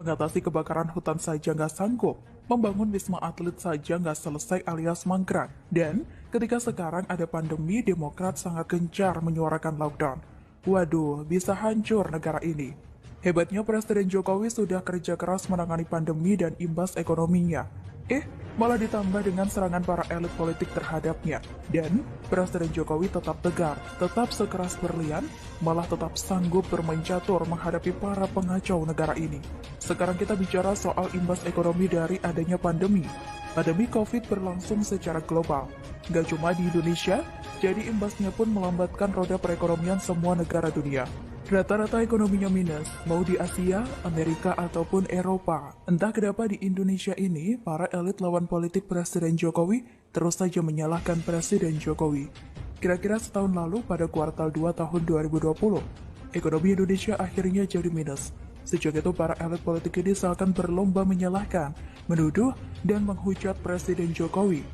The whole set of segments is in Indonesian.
Mengatasi kebakaran hutan saja nggak sanggup, membangun wisma atlet saja nggak selesai alias mangkrak. Dan ketika sekarang ada pandemi, Demokrat sangat gencar menyuarakan lockdown. Waduh, bisa hancur negara ini. Hebatnya Presiden Jokowi sudah kerja keras menangani pandemi dan imbas ekonominya. Malah ditambah dengan serangan para elit politik terhadapnya. Dan Presiden Jokowi tetap tegar, tetap sekeras berlian, malah tetap sanggup bermain catur menghadapi para pengacau negara ini. Sekarang kita bicara soal imbas ekonomi dari adanya pandemi. Pandemi COVID berlangsung secara global. Gak cuma di Indonesia, jadi imbasnya pun melambatkan roda perekonomian semua negara dunia. Rata-rata ekonominya minus, mau di Asia, Amerika, ataupun Eropa. Entah kenapa di Indonesia ini, para elit lawan politik Presiden Jokowi terus saja menyalahkan Presiden Jokowi. Kira-kira setahun lalu pada kuartal 2 tahun 2020, ekonomi Indonesia akhirnya jadi minus. Sejak itu para elit politik ini seakan berlomba menyalahkan, menuduh, dan menghujat Presiden Jokowi.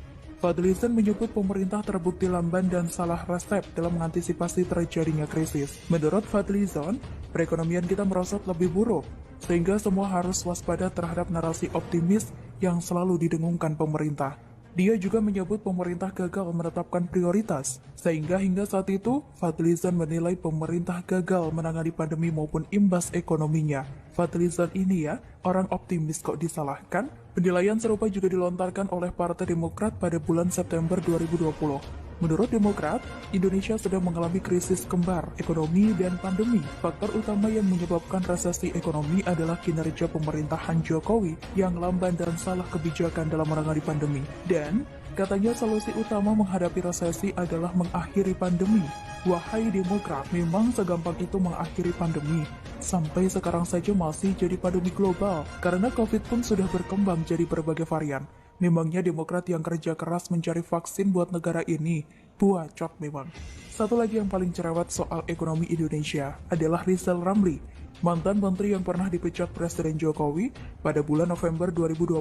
Fadlizon menyebut pemerintah terbukti lamban dan salah resep dalam mengantisipasi terjadinya krisis. Menurut Fadlizon, perekonomian kita merosot lebih buruk, sehingga semua harus waspada terhadap narasi optimis yang selalu didengungkan pemerintah. Dia juga menyebut pemerintah gagal menetapkan prioritas, sehingga hingga saat itu, Fadlizon menilai pemerintah gagal menangani pandemi maupun imbas ekonominya. Fadlizon ini ya, orang optimis kok disalahkan? Penilaian serupa juga dilontarkan oleh Partai Demokrat pada bulan September 2020. Menurut Demokrat, Indonesia sedang mengalami krisis kembar, ekonomi dan pandemi. Faktor utama yang menyebabkan resesi ekonomi adalah kinerja pemerintahan Jokowi yang lamban dan salah kebijakan dalam menangani pandemi. Dan katanya solusi utama menghadapi resesi adalah mengakhiri pandemi. Wahai Demokrat, memang segampang itu mengakhiri pandemi. Sampai sekarang saja masih jadi pandemi global, karena COVID pun sudah berkembang jadi berbagai varian. Memangnya Demokrat yang kerja keras mencari vaksin buat negara ini, buacot memang. Satu lagi yang paling cerewet soal ekonomi Indonesia adalah Rizal Ramli, mantan menteri yang pernah dipecat Presiden Jokowi pada bulan November 2020.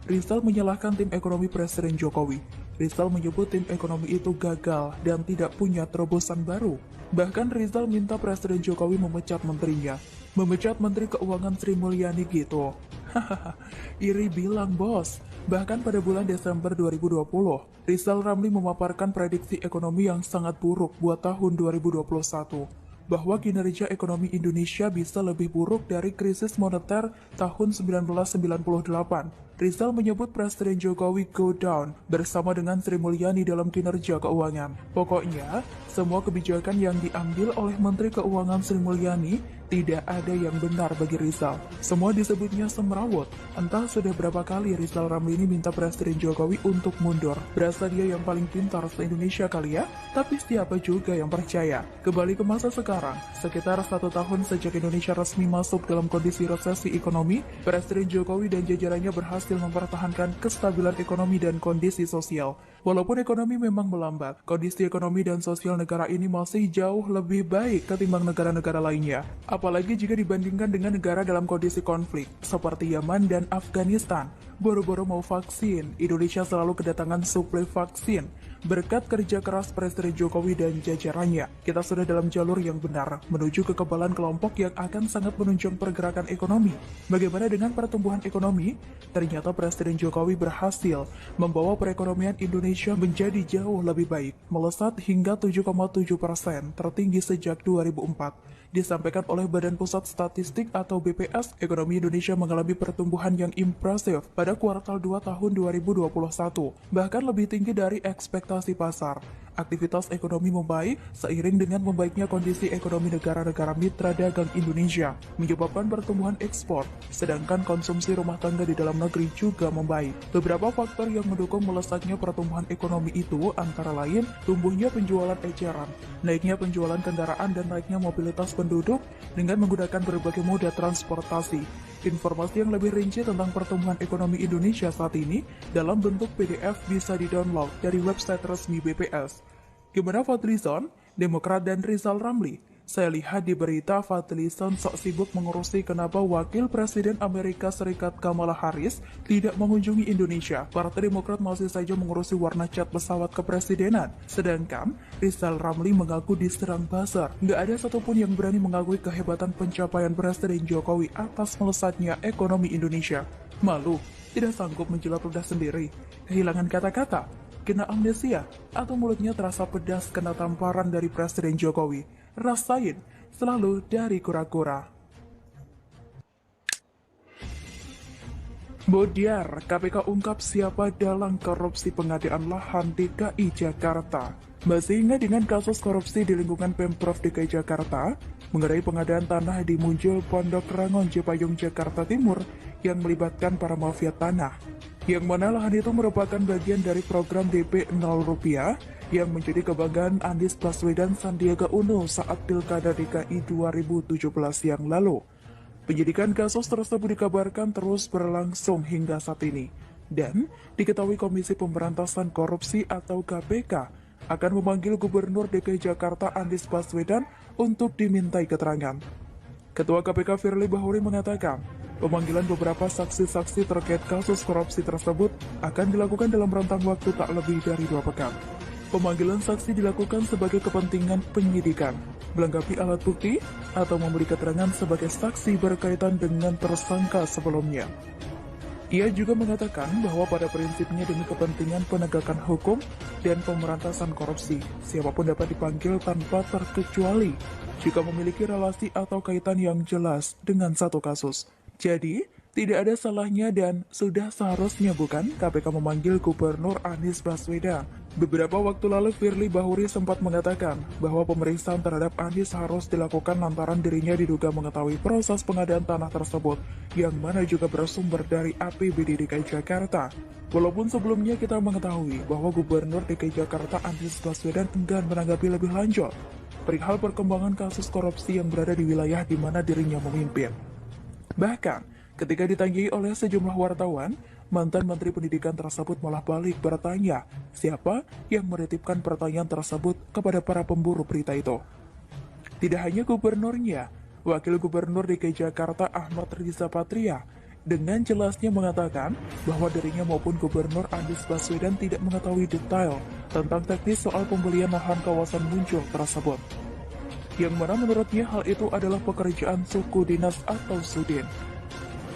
Rizal menyalahkan tim ekonomi Presiden Jokowi. Rizal menyebut tim ekonomi itu gagal dan tidak punya terobosan baru. Bahkan Rizal minta Presiden Jokowi memecat menterinya. Memecat Menteri Keuangan Sri Mulyani gitu. Hahaha, iri bilang bos. Bahkan pada bulan Desember 2020, Rizal Ramli memaparkan prediksi ekonomi yang sangat buruk buat tahun 2021, bahwa kinerja ekonomi Indonesia bisa lebih buruk dari krisis moneter tahun 1998. Rizal menyebut Presiden Jokowi go down bersama dengan Sri Mulyani dalam kinerja keuangan. Pokoknya, semua kebijakan yang diambil oleh Menteri Keuangan Sri Mulyani tidak ada yang benar bagi Rizal. Semua disebutnya semrawut. Entah sudah berapa kali Rizal Ramli ini minta Presiden Jokowi untuk mundur. Berasa dia yang paling pintar se-Indonesia kali ya? Tapi siapa juga yang percaya? Kembali ke masa sekarang, sekitar 1 tahun sejak Indonesia resmi masuk dalam kondisi resesi ekonomi, Presiden Jokowi dan jajarannya berhasil mempertahankan kestabilan ekonomi dan kondisi sosial. Walaupun ekonomi memang melambat, kondisi ekonomi dan sosial negara ini masih jauh lebih baik ketimbang negara-negara lainnya. Apalagi jika dibandingkan dengan negara dalam kondisi konflik, seperti Yaman dan Afghanistan. Boro-boro mau vaksin, Indonesia selalu kedatangan suplai vaksin. Berkat kerja keras Presiden Jokowi dan jajarannya, kita sudah dalam jalur yang benar, menuju kekebalan kelompok yang akan sangat menunjang pergerakan ekonomi. Bagaimana dengan pertumbuhan ekonomi? Ternyata Presiden Jokowi berhasil membawa perekonomian Indonesia menjadi jauh lebih baik, melesat hingga 7,7%, tertinggi sejak 2004. Disampaikan oleh Badan Pusat Statistik atau BPS, ekonomi Indonesia mengalami pertumbuhan yang impresif pada kuartal 2 tahun 2021, bahkan lebih tinggi dari ekspektasi pasar. Aktivitas ekonomi membaik seiring dengan membaiknya kondisi ekonomi negara-negara mitra dagang Indonesia, menyebabkan pertumbuhan ekspor, sedangkan konsumsi rumah tangga di dalam negeri juga membaik. Beberapa faktor yang mendukung melesatnya pertumbuhan ekonomi itu antara lain tumbuhnya penjualan eceran, naiknya penjualan kendaraan dan naiknya mobilitas penduduk dengan menggunakan berbagai moda transportasi. Informasi yang lebih rinci tentang pertumbuhan ekonomi Indonesia saat ini dalam bentuk PDF bisa di-download dari website resmi BPS. Gimana Fadlizon, Demokrat dan Rizal Ramli? Saya lihat di berita Fadlizon sok sibuk mengurusi kenapa Wakil Presiden Amerika Serikat Kamala Harris tidak mengunjungi Indonesia. Partai Demokrat masih saja mengurusi warna cat pesawat kepresidenan. Sedangkan Rizal Ramli mengaku diserang buzzer. Nggak ada satupun yang berani mengakui kehebatan pencapaian Presiden Jokowi atas melesatnya ekonomi Indonesia. Malu, tidak sanggup menjilat ludah sendiri. Kehilangan kata-kata, kena amnesia, atau mulutnya terasa pedas kena tamparan dari Presiden Jokowi. Rasain selalu dari kura-kura. Bodiar, KPK ungkap siapa dalang korupsi pengadaan lahan DKI Jakarta. Masih ingat dengan kasus korupsi di lingkungan Pemprov DKI Jakarta mengenai pengadaan tanah di Muncul Pondok Rangon Cipayung Jakarta Timur yang melibatkan para mafia tanah, yang mana lahan itu merupakan bagian dari program DP 0 rupiah yang menjadi kebanggaan Anies Baswedan Sandiaga Uno saat Pilkada DKI 2017 yang lalu. Penyidikan kasus tersebut dikabarkan terus berlangsung hingga saat ini, dan diketahui Komisi Pemberantasan Korupsi atau KPK akan memanggil Gubernur DKI Jakarta Anies Baswedan untuk dimintai keterangan. Ketua KPK Firly Bahuri mengatakan, pemanggilan beberapa saksi-saksi terkait kasus korupsi tersebut akan dilakukan dalam rentang waktu tak lebih dari 2 pekan. Pemanggilan saksi dilakukan sebagai kepentingan penyidikan, melengkapi alat bukti, atau memberi keterangan sebagai saksi berkaitan dengan tersangka sebelumnya. Ia juga mengatakan bahwa pada prinsipnya demi kepentingan penegakan hukum dan pemberantasan korupsi, siapapun dapat dipanggil tanpa terkecuali jika memiliki relasi atau kaitan yang jelas dengan satu kasus. Jadi, tidak ada salahnya dan sudah seharusnya bukan KPK memanggil Gubernur Anies Baswedan. Beberapa waktu lalu Firly Bahuri sempat mengatakan bahwa pemeriksaan terhadap Anies harus dilakukan lantaran dirinya diduga mengetahui proses pengadaan tanah tersebut, yang mana juga bersumber dari APBD DKI Jakarta. Walaupun sebelumnya kita mengetahui bahwa Gubernur DKI Jakarta Anies Baswedan enggan menanggapi lebih lanjut perihal perkembangan kasus korupsi yang berada di wilayah di mana dirinya memimpin. Bahkan, ketika ditanyai oleh sejumlah wartawan, mantan Menteri Pendidikan tersebut malah balik bertanya siapa yang menitipkan pertanyaan tersebut kepada para pemburu berita itu. Tidak hanya gubernurnya, Wakil Gubernur DKI Jakarta Ahmad Riza Patria dengan jelasnya mengatakan bahwa dirinya maupun Gubernur Anies Baswedan tidak mengetahui detail tentang teknis soal pembelian lahan kawasan Muncul tersebut. Yang mana menurutnya hal itu adalah pekerjaan suku dinas atau Sudin.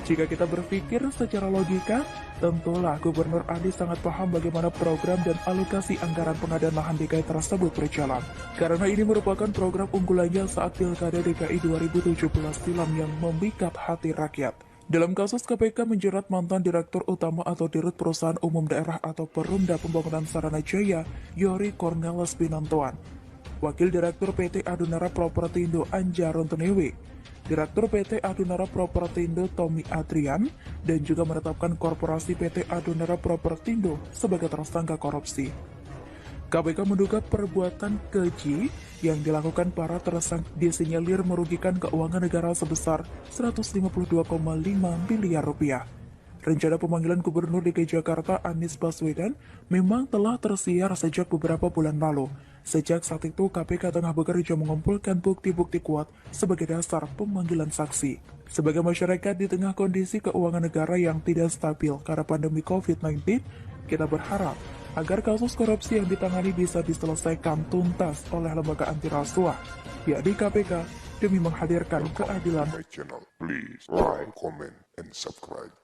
Jika kita berpikir secara logika, tentulah Gubernur Anies sangat paham bagaimana program dan alokasi anggaran pengadaan lahan DKI tersebut berjalan. Karena ini merupakan program unggulannya saat Pilkada DKI 2017 silam yang memikat hati rakyat. Dalam kasus KPK menjerat mantan Direktur Utama atau Dirut Perusahaan Umum Daerah atau Perumda Pembangunan Sarana Jaya, Yori Cornelis Binantoan, Wakil Direktur PT Adunara Propertindo Anjaron Tenewe, Direktur PT Adunara Propertindo Tommy Adrian, dan juga menetapkan korporasi PT Adunara Propertindo sebagai tersangka korupsi. KPK menduga perbuatan keji yang dilakukan para tersangka disinyalir merugikan keuangan negara sebesar 152,5 miliar rupiah. Rencana pemanggilan Gubernur DKI Jakarta Anies Baswedan memang telah tersiar sejak beberapa bulan lalu. Sejak saat itu, KPK tengah bekerja mengumpulkan bukti-bukti kuat sebagai dasar pemanggilan saksi. Sebagai masyarakat di tengah kondisi keuangan negara yang tidak stabil karena pandemi COVID-19, kita berharap agar kasus korupsi yang ditangani bisa diselesaikan tuntas oleh lembaga anti rasuah, yakni KPK, demi menghadirkan keadilan. My channel, please like, comment, and subscribe.